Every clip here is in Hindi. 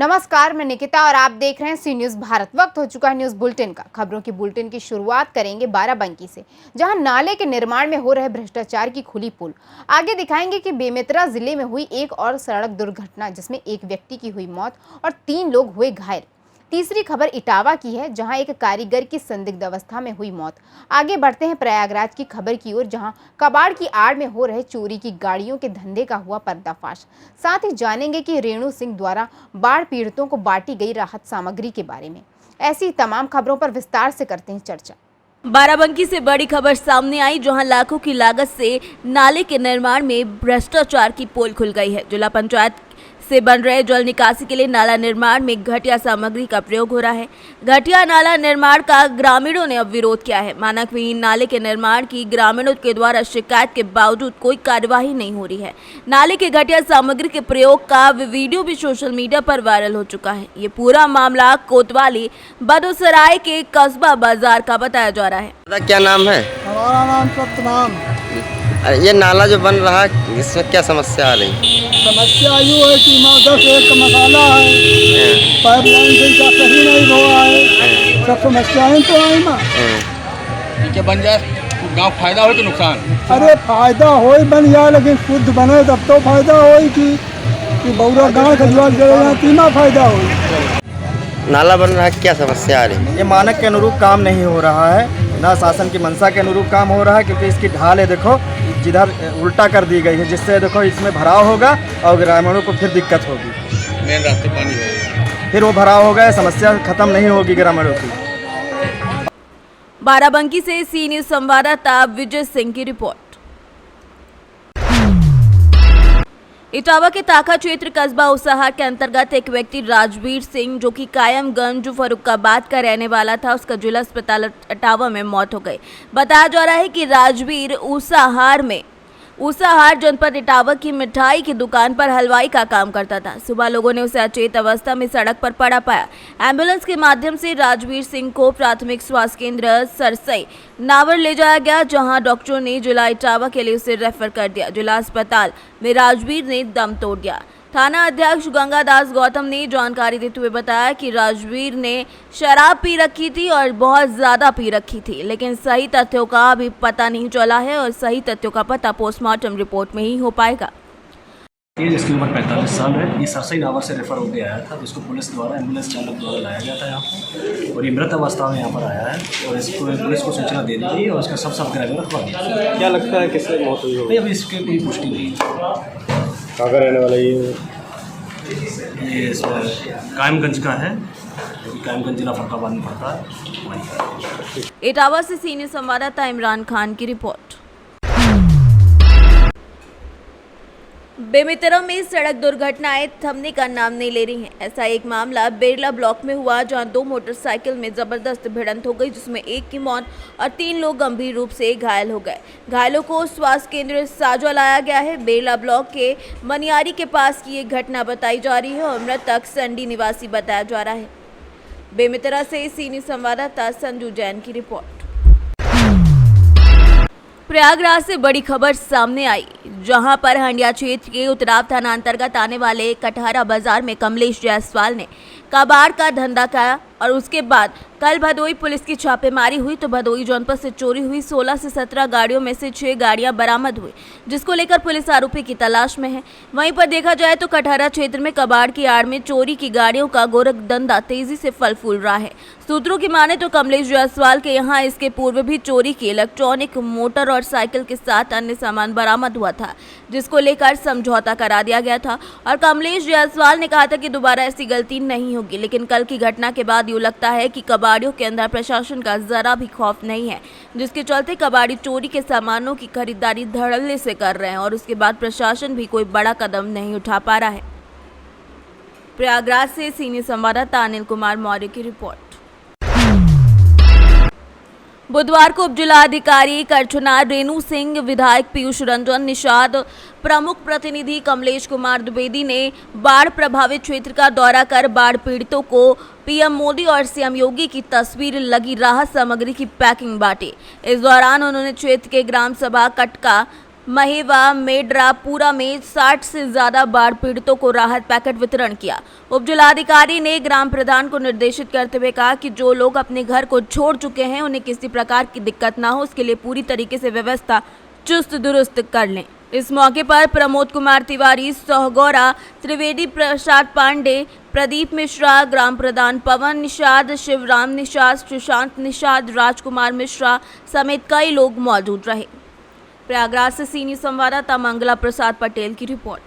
नमस्कार, मैं निकिता और आप देख रहे हैं सी न्यूज भारत। वक्त हो चुका है न्यूज बुलेटिन का। खबरों की बुलेटिन की शुरुआत करेंगे बाराबंकी से, जहां नाले के निर्माण में हो रहे भ्रष्टाचार की खुली पोल। आगे दिखाएंगे कि बेमेतरा जिले में हुई एक और सड़क दुर्घटना, जिसमें एक व्यक्ति की हुई मौत और 3 लोग हुए घायल। तीसरी खबर इटावा की है, जहां एक कारीगर की संदिग्ध अवस्था में हुई मौत। आगे बढ़ते हैं प्रयागराज की खबर की ओर, जहां कबाड़ की आड़ में हो रहे चोरी की गाड़ियों के धंधे का हुआ पर्दाफाश। साथ ही जानेंगे कि रेणु सिंह द्वारा बाढ़ पीड़ितों को बांटी गई राहत सामग्री के बारे में। ऐसी तमाम खबरों पर विस्तार से करते हैं चर्चा। बाराबंकी से बड़ी खबर सामने आई, जहां लाखों की लागत से नाले के निर्माण में भ्रष्टाचार की पोल खुल गई है। जिला पंचायत से बन रहे जल निकासी के लिए नाला निर्माण में घटिया सामग्री का प्रयोग हो रहा है। घटिया नाला निर्माण का ग्रामीणों ने अब विरोध किया है। मानक विहीन नाले के निर्माण की ग्रामीणों के द्वारा शिकायत के बावजूद कोई कार्यवाही नहीं हो रही है। नाले के घटिया सामग्री के प्रयोग का वीडियो भी सोशल मीडिया पर वायरल हो चुका है। ये पूरा मामला कोतवाली बदोसराय के कस्बा बाजार का बताया जा रहा है। क्या नाम है? हमारा नाम सत्यनाम। ये नाला जो बन रहा है, इसमें क्या समस्या आ रही? समस्या यूँ है कि 10 का मसाला है, पाइपलाइन से इसका सही नहीं हुआ है, सब समस्याएं तो आई ना। क्या बन जाए गाँव फायदा हो कि नुकसान? अरे फायदा हो बन जाए, लेकिन शुद्ध बने तब तो फायदा हो कि बौरा गाँव का जुआ जलेगा तीना फायदा हो। नाला बन रहा है, क्या समस्या आ रही? ये मानक के अनुरूप काम नहीं हो रहा है, ना शासन की मंशा के अनुरूप काम हो रहा है, क्योंकि इसकी ढाल है देखो जिधर उल्टा कर दी गई है, जिससे देखो इसमें भराव होगा और ग्रामीणों को फिर दिक्कत होगी। मेन रास्ते पानी है, फिर वो भराव होगा, समस्या खत्म नहीं होगी ग्रामीणों की। बाराबंकी से सी न्यूज संवाददाता विजय सिंह की रिपोर्ट। इटावा के ताका क्षेत्र कस्बा उसाहार के अंतर्गत एक व्यक्ति राजवीर सिंह, जो कि कायमगंज फर्रुखाबाद का रहने वाला था, उसका जिला अस्पताल इटावा में मौत हो गई। बताया जा रहा है कि राजवीर उसाहार जनपद इटावा की मिठाई की दुकान पर हलवाई का काम करता था। सुबह लोगों ने उसे अचेत अवस्था में सड़क पर पड़ा पाया। एम्बुलेंस के माध्यम से राजवीर सिंह को प्राथमिक स्वास्थ्य केंद्र सरसई नावर ले जाया गया, जहां डॉक्टरों ने जिला इटावा के लिए उसे रेफर कर दिया। जिला अस्पताल में राजवीर ने दम तोड़ दिया। थाना अध्यक्ष गंगादास गौतम ने जानकारी देते हुए बताया कि राजवीर ने शराब पी रखी थी और बहुत ज़्यादा पी रखी थी, लेकिन सही तथ्यों का अभी पता नहीं चला है और सही तथ्यों का पता पोस्टमार्टम रिपोर्ट में ही हो पाएगा। ये जिसकी उम्र 45 साल है, ये सरसई नावर से रेफर होकर आया था, जिसको पुलिस द्वारा एम्बुलेंस चालक द्वारा लाया गया था यहाँ पर, और ये मृत अवस्था में यहाँ पर आया है और इसको पुलिस को सूचना दे दी गई और इसका सब ग्रामीण रखवा दिया। क्या लगता है किससे मौत हुई होगी? अभी इसकी कोई पुष्टि नहीं है। कहाँ का रहने वाला ये कायमगंज का है, कायमगंज जिला फर्रुखाबाद में पड़ता है वहीं। इटावा से सीनियर संवाददाता इमरान खान की रिपोर्ट। बेमेतरा में सड़क दुर्घटनाएं थमने का नाम नहीं ले रही हैं। ऐसा एक मामला बेरला ब्लॉक में हुआ, जहां 2 मोटरसाइकिल में जबरदस्त भिड़ंत हो गई, जिसमें एक की मौत और 3 लोग गंभीर रूप से घायल हो गए। घायलों को स्वास्थ्य केंद्र साजवा लाया गया है। बेरला ब्लॉक के मनियारी के पास की ये घटना बताई जा रही है और मृतक संडी निवासी बताया जा रहा है। बेमेतरा से सीनियर संवाददाता संजू जैन की रिपोर्ट। प्रयागराज से बड़ी खबर सामने आई, जहां पर हंडिया क्षेत्र के उत्तराव थाना अंतर्गत आने वाले कटहरा बाजार में कमलेश जायसवाल ने कबाड़ का धंधा किया और उसके बाद कल भदोई पुलिस की छापेमारी हुई तो भदोई जनपद से चोरी हुई 16 से 17 गाड़ियों में से 6 गाड़ियां बरामद हुई, जिसको लेकर पुलिस आरोपी की तलाश में है। वहीं पर देखा जाए तो कटहरा क्षेत्र में कबाड़ की आड़ में चोरी की गाड़ियों का गोरख धंधा तेजी से फल फूल रहा है। सूत्रों की माने तो कमलेश जायसवाल के यहाँ इसके पूर्व भी चोरी की इलेक्ट्रॉनिक मोटर और साइकिल के साथ अन्य सामान बरामद हुआ था, जिसको लेकर समझौता करा दिया गया था और कमलेश जायसवाल ने कहा था कि दोबारा ऐसी गलती नहीं होगी। लेकिन कल की घटना के बाद यूँ लगता है कि कबाड़ियों के अंदर प्रशासन का जरा भी खौफ नहीं है, जिसके चलते कबाड़ी चोरी के सामानों की खरीदारी धड़ल्ले से कर रहे हैं और उसके बाद प्रशासन भी कोई बड़ा कदम नहीं उठा पा रहा है। प्रयागराज से सीनियर संवाददाता अनिल कुमार मौर्य की रिपोर्ट। बुधवार को उप जिलाधिकारी करछनार रेणु सिंह, विधायक पीयूष रंजन निषाद, प्रमुख प्रतिनिधि कमलेश कुमार द्विवेदी ने बाढ़ प्रभावित क्षेत्र का दौरा कर बाढ़ पीड़ितों को पीएम मोदी और सीएम योगी की तस्वीर लगी राहत सामग्री की पैकिंग बांटी। इस दौरान उन्होंने क्षेत्र के ग्राम सभा कटका महेवा मेडरा पूरा में 60 से ज्यादा बाढ़ पीड़ितों को राहत पैकेट वितरण किया। उप जिलाधिकारी ने ग्राम प्रधान को निर्देशित करते हुए कहा कि जो लोग अपने घर को छोड़ चुके हैं उन्हें किसी प्रकार की दिक्कत ना हो, उसके लिए पूरी तरीके से व्यवस्था चुस्त दुरुस्त कर लें। इस मौके पर प्रमोद कुमार तिवारी, सोहगौरा त्रिवेदी, प्रसाद पांडे, प्रदीप मिश्रा, ग्राम प्रधान पवन निषाद, शिवराम निषाद, सुशांत निषाद, राजकुमार मिश्रा समेत कई लोग मौजूद रहे। प्रयागराज से सीनियर संवाददाता मंगला प्रसाद पटेल की रिपोर्ट।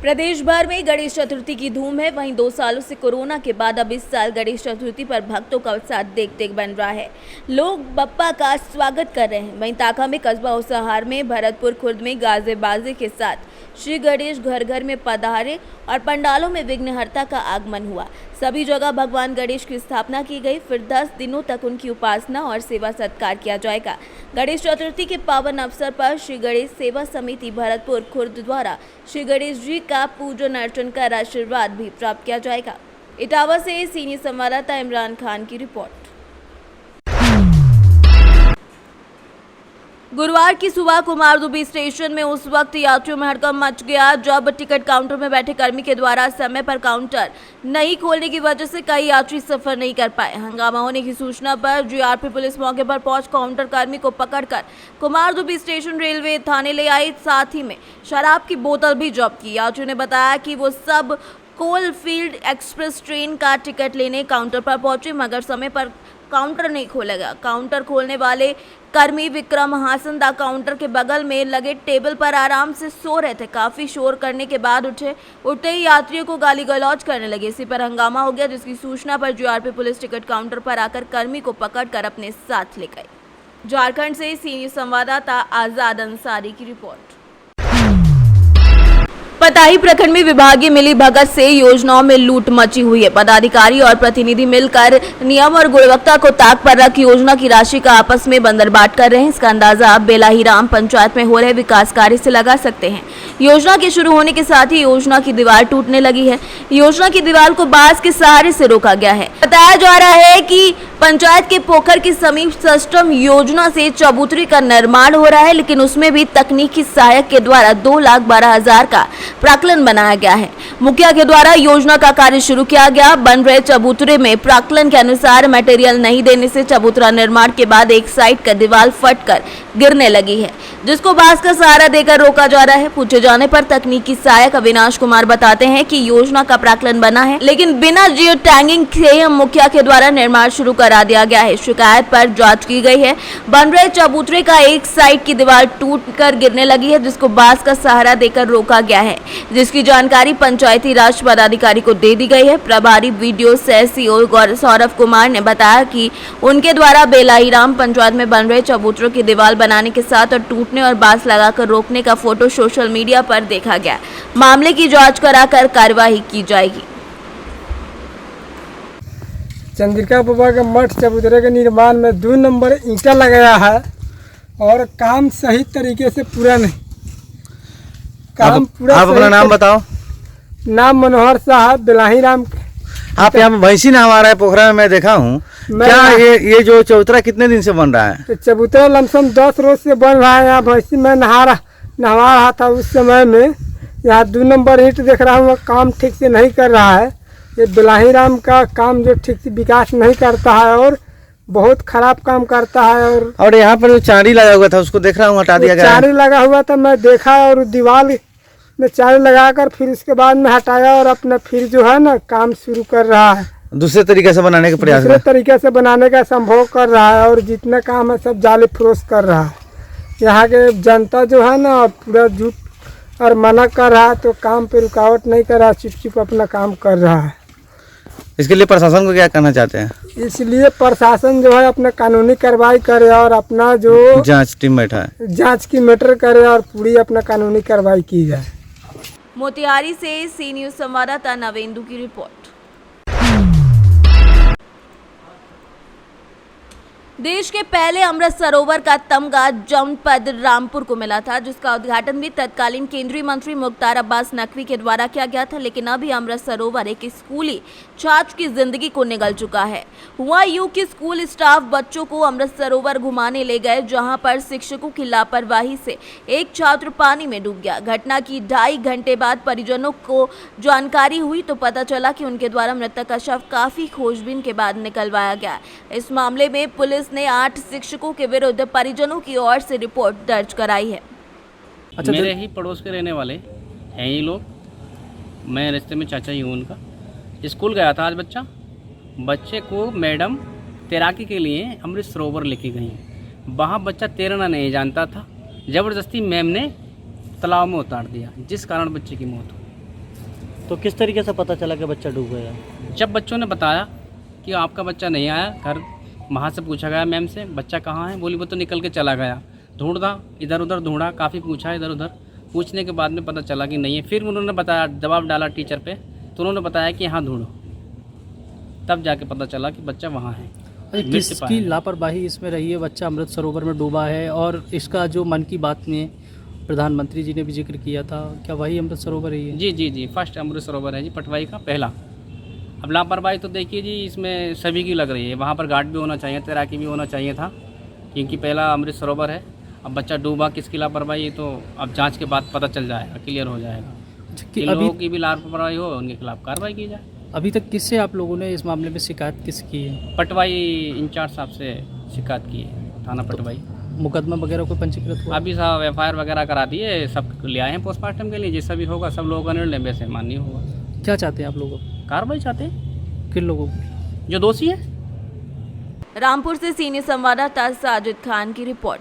प्रदेश भर में गणेश चतुर्थी की धूम है। वहीं 2 सालों से कोरोना के बाद अब इस साल गणेश चतुर्थी पर भक्तों का उत्साह देख बन रहा है। लोग बप्पा का स्वागत कर रहे हैं। वहीं ताका में, कस्बा उसहार में, भरतपुर खुर्द में गाजे बाजे के साथ श्री गणेश घर घर में पधारे और पंडालों में विघ्नहर्ता का आगमन हुआ। सभी जगह भगवान गणेश की स्थापना की गई। फिर 10 दिनों तक उनकी उपासना और सेवा सत्कार किया जाएगा। गणेश चतुर्थी के पावन अवसर पर श्री गणेश सेवा समिति भरतपुर खुर्द द्वारा श्री गणेश जी का पूजन अर्चन कर आशीर्वाद भी प्राप्त किया जाएगा। इटावा से सीनियर संवाददाता इमरान खान की रिपोर्ट। गुरुवार की सुबह कुमारदुबी स्टेशन में उस वक्त यात्रियों में हड़कंप मच गया जब टिकट काउंटर में बैठे कर्मी के द्वारा समय पर काउंटर नहीं खोलने की वजह से कई यात्री सफर नहीं कर पाए। हंगामा होने की सूचना पर जीआरपी पुलिस मौके पर पहुंच काउंटर कर्मी को पकड़कर कुमारदुबी स्टेशन रेलवे थाने ले आई। साथ ही में शराब की बोतल भी जब्त की। यात्रियों ने बताया कि वो सब कोलफील्ड एक्सप्रेस ट्रेन का टिकट लेने काउंटर पर पहुंचे, मगर समय पर काउंटर नहीं खोला गया। काउंटर खोलने वाले कर्मी विक्रम हासनदा काउंटर के बगल में लगे टेबल पर आराम से सो रहे थे। काफी शोर करने के बाद उठते ही यात्रियों को गाली गलौज करने लगे। इसी पर हंगामा हो गया, जिसकी सूचना पर जीआरपी पुलिस टिकट काउंटर पर आकर कर्मी को पकड़कर अपने साथ ले गई। झारखंड से सीनियर संवाददाता आजाद अंसारी की रिपोर्ट। पताही प्रखंड में विभागीय मिली भगत से योजनाओं में लूट मची हुई है। पदाधिकारी और प्रतिनिधि मिलकर नियम और गुणवत्ता को ताक पर रख योजना की राशि का आपस में बंदरबाट कर रहे हैं। इसका अंदाजा आप बेलाहीराम पंचायत में हो रहे विकास कार्य से लगा सकते हैं। योजना के शुरू होने के साथ ही योजना की दीवार टूटने लगी है। योजना की दीवार को बांस के सहारे से रोका गया है। बताया जा रहा है कि पंचायत के पोखर के समीप सस्टम योजना से चबूतरी का निर्माण हो रहा है, लेकिन उसमें भी तकनीकी सहायक के द्वारा 2,12,000 का प्राक्कलन बनाया गया है। मुखिया के द्वारा योजना का कार्य शुरू किया गया। बन रहे चबूतरे में प्राक्कलन के अनुसार मटेरियल नहीं देने से चबूतरा निर्माण के बाद एक साइड का दीवार फटकर गिरने लगी है, जिसको बांस का सहारा देकर रोका जा रहा है। पूछे जाने पर तकनीकी सहायक अविनाश कुमार बताते हैं कि योजना का प्राक्कलन बना है, लेकिन बिना जियो टैगिंग के मुखिया के द्वारा निर्माण शुरू करा दिया गया है। शिकायत पर जांच की गई है। बन रहे चबूतरे का एक साइड की दीवार टूटकर गिरने लगी है, जिसको बांस का सहारा देकर रोका गया है, जिसकी जानकारी पंचायती राज पदाधिकारी को दे दी गई है। प्रभारी वीडियो सीओ सौरभ कुमार ने बताया कि उनके द्वारा बेलाहीराम पंचायत में बन रहे चबूतरों की दीवार बनाने के साथ और टूटने और बांस लगाकर रोकने का फोटो सोशल मीडिया पर देखा गया। मामले की जांच कराकर कार्रवाई की जाएगी। चंद्रिका बाबा के मठ चबूतरे के निर्माण में 2 नंबर ईंटा लगाया है और काम सही तरीके से पूरा नहीं। काम पूरा आप अपना नाम बताओ। नाम मनोहर साहब, बेलाहीराम। आप यहाँ पे भैंसी नहवा रहे पोखरा में, मैं देखा हूँ। क्या ये जो चबूतरा कितने दिन से बन रहा है? तो चबूतरा लमसम 10 रोज से बन रहा है। यहाँ भैंसी में नहवा रहा था उस समय में। यहाँ 2 नंबर ईंट देख रहा हूँ, काम ठीक से नहीं कर रहा है। ये बेलाहीराम का काम जो ठीक से विकास नहीं करता है और बहुत खराब काम करता है। और यहाँ पर जो चांदी लगा हुआ था उसको देख रहा हूँ, हटा दिया गया है। चांदी लगा हुआ था, मैं देखा और दीवार में चांदी लगाकर फिर उसके बाद में हटाया और अपना फिर जो है ना काम शुरू कर रहा है। दूसरे तरीके से बनाने के प्रयास दूसरे तरीके से बनाने का संभव कर रहा है और जितना काम है सब जाली फरोश कर रहा है। यहाँ के जनता जो है ना पूरा झूठ और मना कर रहा है, तो काम पे रुकावट नहीं कर रहा, चुप अपना काम कर रहा है। इसके लिए प्रशासन को क्या करना चाहते हैं? इसलिए प्रशासन जो है अपना कानूनी कार्रवाई करे और अपना जो जांच टीम बैठा है, जांच की मैटर करे और पूरी अपना कानूनी कार्रवाई की जाए। मोतिहारी से सी न्यूज संवाददाता नवेंदु की रिपोर्ट। देश के पहले अमृत सरोवर का तमगा जनपद रामपुर को मिला था, जिसका उद्घाटन भी तत्कालीन केंद्रीय मंत्री मुख्तार अब्बास नकवी के द्वारा किया गया था। लेकिन अभी अमृत सरोवर एक स्कूली छात्र की जिंदगी को निगल चुका है। हुआ यूं कि स्कूल स्टाफ बच्चों को अमृत सरोवर घुमाने ले गए, जहां पर शिक्षकों की लापरवाही से एक छात्र पानी में डूब गया। घटना की 2.5 घंटे बाद परिजनों को जानकारी हुई तो पता चला कि उनके द्वारा मृतक का शव काफी खोजबीन के बाद निकलवाया गया। इस मामले में पुलिस ने 8 शिक्षकों के विरुद्ध परिजनों की ओर से रिपोर्ट दर्ज कराई है। अच्छा, मेरे ही पड़ोस के रहने वाले हैं ये लोग। मैं रिश्ते में चाचा ही हूँ उनका। स्कूल गया था आज बच्चे को मैडम तैराकी के लिए अमृत सरोवर लेके गई। वहाँ बच्चा तैरना नहीं जानता था, ज़बरदस्ती मैम ने तालाब में उतार दिया, जिस कारण बच्चे की मौत हुई। तो किस तरीके से पता चला कि बच्चा डूब गया? जब बच्चों ने बताया कि आपका बच्चा नहीं आया घर, वहाँ से पूछा गया मैम से बच्चा कहाँ है, बोली वो तो निकल के चला गया। ढूंढा, इधर उधर ढूंढा, काफ़ी पूछा इधर उधर, पूछने के बाद में पता चला कि नहीं है। फिर उन्होंने बताया, दबाव डाला टीचर पे, तो उन्होंने बताया कि यहाँ ढूंढो, तब जाके पता चला कि बच्चा वहाँ है। किसकी लापरवाही इसमें रही है? बच्चा अमृत सरोवर में डूबा है और इसका जो मन की बात में प्रधानमंत्री जी ने भी जिक्र किया था, क्या वही अमृत सरोवर ही है? जी जी जी, फर्स्ट अमृत सरोवर है जी, पटवाई का पहला। अब लापरवाही तो देखिए जी, इसमें सभी की लग रही है। वहाँ पर गार्ड भी होना चाहिए, तैराकी भी होना चाहिए था, क्योंकि पहला अमृत सरोवर है। अब बच्चा डूबा, किसकी लापरवाही, तो अब जांच के बाद पता चल जाएगा, क्लियर हो जाएगा कि लोगों की भी लापरवाही हो, उनके खिलाफ कार्रवाई की जाए। अभी तक किससे आप लोगों ने इस मामले में शिकायत की है? पटवाई इंचार्ज साहब से शिकायत की है, थाना पटवाई। मुकदमा वगैरह को पंजीकृत हुआ? अभी साहब FIR वगैरह करा दिए, सब ले आए हैं पोस्टमार्टम के लिए। जैसा भी होगा सब लोगों का निर्णय वैसे मान्य होगा। क्या चाहते हैं आप लोगों? कार्रवाई चाहते हैं। किन लोगों को? जो दोषी है। रामपुर से सीनियर संवाददाता साजिद खान की रिपोर्ट।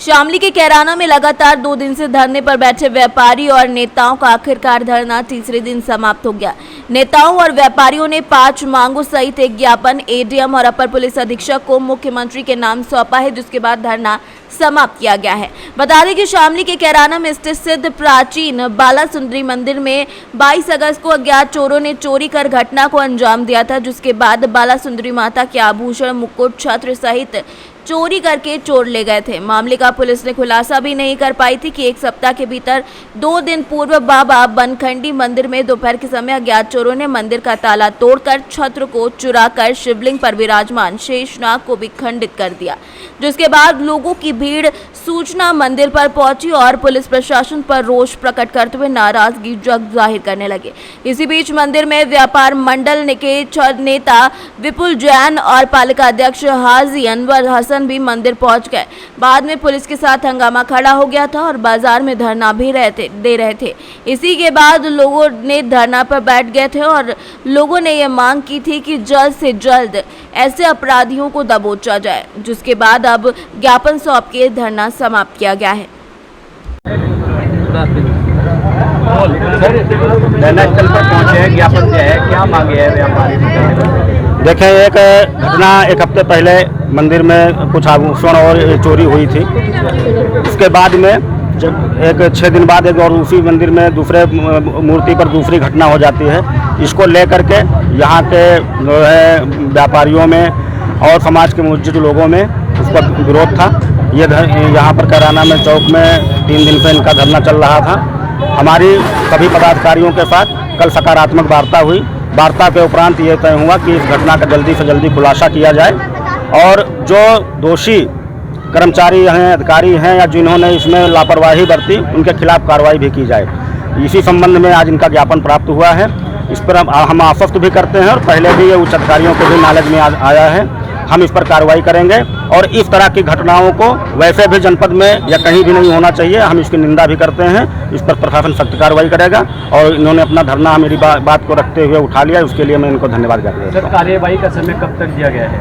शामली के कैराना में लगातार 2 दिन से धरने पर बैठे व्यापारी और नेताओं का आखिरकार धरना तीसरे दिन समाप्त हो गया। नेताओं और व्यापारियों ने 5 मांगों सहित एक ज्ञापन ADM और अपर पुलिस अधीक्षक को मुख्यमंत्री के नाम सौंपा है, जिसके बाद धरना समाप्त किया गया है। बता दें कि शामली के कैराना में स्थित सिद्ध प्राचीन बाला सुंदरी मंदिर में 22 अगस्त को अज्ञात चोरों ने चोरी कर घटना को अंजाम दिया था, जिसके बाद बाला सुंदरी माता के आभूषण, मुकुट, छत्र सहित चोरी करके चोर ले गए थे। मामले का पुलिस ने खुलासा भी नहीं कर पाई थी कि 1 सप्ताह के भीतर 2 दिन पूर्व बाबा बनखंडी मंदिर में दोपहर के समय अज्ञात चोरों ने मंदिर का ताला तोड़कर छत्र को चुराकर शिवलिंग पर विराजमान शेषनाग को भी खंडित कर दिया, जिसके बाद लोगों की भीड़ सूचना मंदिर पर पहुंची और पुलिस प्रशासन पर रोष प्रकट करते हुए नाराजगी जाहिर करने लगे। इसी बीच मंदिर में व्यापार मंडल के नेता विपुल जैन और पालिका अध्यक्ष हाजी अनवर हसन भी मंदिर पहुंच गए। बाद में पुलिस के साथ हंगामा खड़ा हो गया था और बाजार में धरना भी दे रहे थे। इसी के बाद लोगों ने धरना पर बैठ गए थे और लोगों ने यह मांग की थी कि जल्द से जल्द ऐसे अपराधियों को दबोचा जाए, जिसके बाद अब ज्ञापन सौंप के धरना समाप्त किया गया है। स्थल पर पहुंचे, ज्ञापन दिया है, क्या मांगे है व्यापारी? देखें, एक घटना 1 हफ्ते पहले मंदिर में कुछ आभूषण और चोरी हुई थी। उसके बाद में जब 6 दिन बाद एक और उसी मंदिर में दूसरे मूर्ति पर दूसरी घटना हो जाती है। इसको लेकर के यहाँ के जो है व्यापारियों में और समाज के मौजूद लोगों में उसका विरोध था। ये यहाँ पर कैराना में चौक में 3 दिन से इनका धरना चल रहा था। हमारी सभी पदाधिकारियों के साथ कल सकारात्मक वार्ता हुई। वार्ता के उपरांत ये तय हुआ कि इस घटना का जल्दी से जल्दी खुलासा किया जाए और जो दोषी कर्मचारी हैं, अधिकारी हैं या जिन्होंने इसमें लापरवाही बरती, उनके खिलाफ कार्रवाई भी की जाए। इसी संबंध में आज इनका ज्ञापन प्राप्त हुआ है। इस पर हम आश्वस्त भी करते हैं और पहले भी ये उच्च अधिकारियों के भी नॉलेज में आया है। हम इस पर कार्रवाई करेंगे और इस तरह की घटनाओं को वैसे भी जनपद में या कहीं भी नहीं होना चाहिए। हम इसकी निंदा भी करते हैं। इस पर प्रशासन सख्त कार्रवाई करेगा और इन्होंने अपना धरना मेरी बात को रखते हुए उठा लिया, उसके लिए मैं इनको धन्यवाद करता हूँ। सर, कार्यवाही का समय कब तक दिया गया है?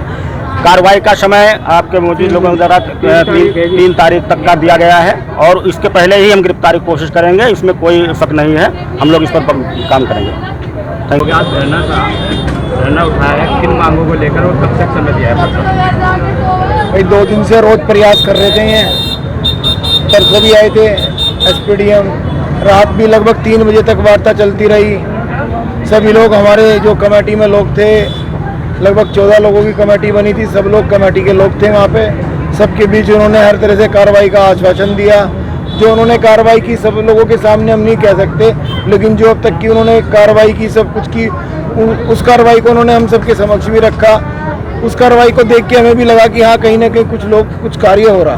कार्रवाई का समय आपके मौजूद लोगों द्वारा 3 तारीख तक का दिया गया है और इसके पहले ही हम गिरफ्तारी की कोशिश करेंगे। इसमें कोई शक नहीं है, हम लोग इस पर काम करेंगे। Thank you. धरना उठाया है, किन मांगों को लेकर और कब तक समय दिया है? भाई 2 दिन से रोज प्रयास कर रहे थे। ये परसों भी आए थे SPDM, रात भी लगभग 3 बजे तक वार्ता चलती रही। सभी लोग, हमारे जो कमेटी में लोग थे, लगभग 14 लोगों की कमेटी बनी थी, सब लोग कमेटी के लोग थे वहाँ पे। सबके बीच उन्होंने हर तरह से कार्रवाई का आश्वासन दिया। जो उन्होंने कार्रवाई की सब लोगों के सामने हम नहीं कह सकते, लेकिन जो अब तक की उन्होंने कार्रवाई की, सब कुछ की, उस कार्रवाई को उन्होंने हम सबके समक्ष भी रखा। उस कार्रवाई को देख के हमें भी लगा कि हाँ, कहीं ना कहीं कुछ कार्य हो रहा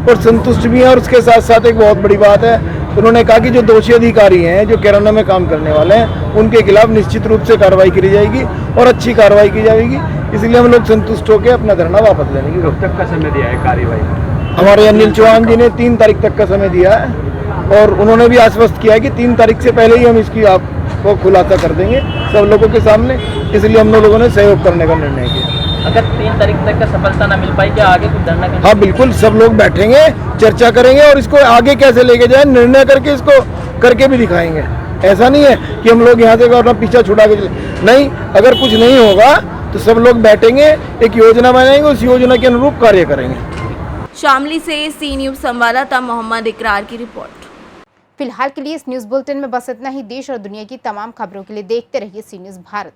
और संतुष्ट भी हैं। और उसके साथ साथ एक बहुत बड़ी बात है, उन्होंने कहा कि जो दोषी अधिकारी हैं, जो कैराना में काम करने वाले हैं, उनके खिलाफ निश्चित रूप से कार्रवाई की जाएगी और अच्छी कार्रवाई की जाएगी। इसलिए हम लोग संतुष्ट होकर अपना धरना वापस लेने की। कब तक का समय दिया है कार्यवाही? हमारे अनिल चौहान जी ने 3 तारीख तक का समय दिया है और उन्होंने भी आश्वस्त किया है कि 3 तारीख से पहले ही हम इसकी आपको खुलासा कर देंगे सब लोगों के सामने। इसलिए हम लोगों ने सहयोग करने का निर्णय किया। अगर 3 तारीख तक का सफलता ना मिल पाई, क्या आगे कुछ धरना? हाँ बिल्कुल, सब लोग बैठेंगे, चर्चा करेंगे और इसको आगे कैसे लेके जाए निर्णय करके इसको करके भी दिखाएंगे। ऐसा नहीं है कि हम लोग यहाँ से अपना पीछा छुड़ा के चले, नहीं। अगर कुछ नहीं होगा तो सब लोग बैठेंगे, एक योजना बनाएंगे, उस योजना के अनुरूप कार्य करेंगे। शामली से सी न्यूज़ संवाददाता मोहम्मद इकरार की रिपोर्ट। फिलहाल के लिए इस न्यूज़ बुलेटिन में बस इतना ही। देश और दुनिया की तमाम खबरों के लिए देखते रहिए सी न्यूज़ भारत।